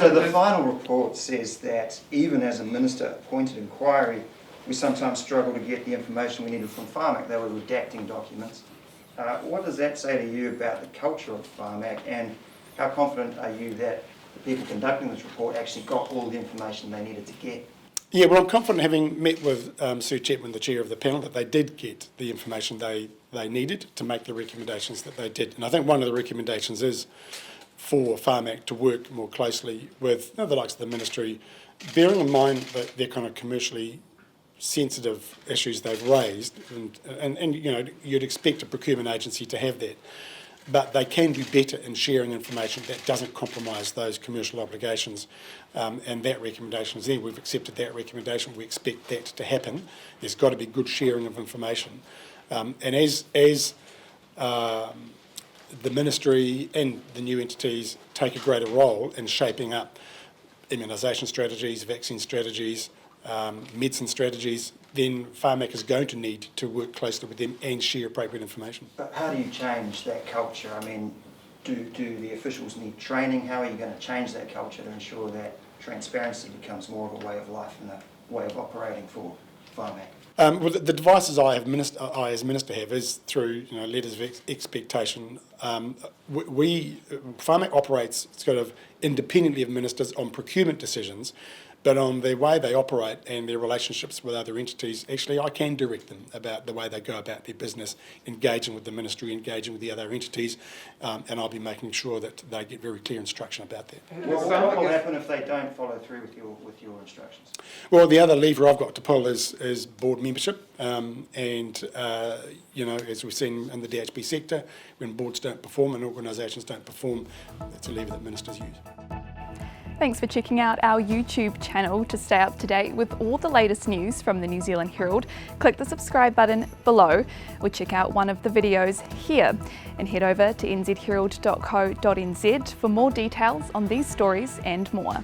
So the final report says that even as a minister-appointed inquiry, we sometimes struggle to get the information we needed from Pharmac. They were redacting documents. What does that say to you about the culture of Pharmac, and how confident are you that the people conducting this report actually got all the information they needed to get? Yeah, well, I'm confident, having met with Sue Chapman, the chair of the panel, that they did get the information they needed to make the recommendations that they did. And I think one of the recommendations is for Pharmac to work more closely with the likes of the ministry, bearing in mind that they're kind of commercially sensitive issues they've raised, and you know, you'd expect a procurement agency to have that. But they can do better in sharing information that doesn't compromise those commercial obligations. And that recommendation is there. We've accepted that recommendation. We expect that to happen. There's got to be good sharing of information. And as the ministry and the new entities take a greater role in shaping up immunisation strategies, vaccine strategies, medicine strategies, then Pharmac is going to need to work closely with them and share appropriate information. But how do you change that culture? I mean, do the officials need training? How are you going to change that culture to ensure that transparency becomes more of a way of life and a way of operating for Pharmac? Well, the devices I as minister have is through letters of expectation. Pharmac operates sort of independently of ministers on procurement decisions, but on the way they operate and their relationships with other entities, actually I can direct them about the way they go about their business, engaging with the ministry, engaging with the other entities, and I'll be making sure that they get very clear instruction about that. Well, what will happen if they don't follow through with your instructions? Well, the other lever I've got to pull is board membership, and as we've seen in the DHB sector, when boards don't perform and organisations don't perform, that's a lever that ministers use. Thanks for checking out our YouTube channel to stay up to date with all the latest news from the New Zealand Herald. Click the subscribe button below or check out one of the videos here, and head over to nzherald.co.nz for more details on these stories and more.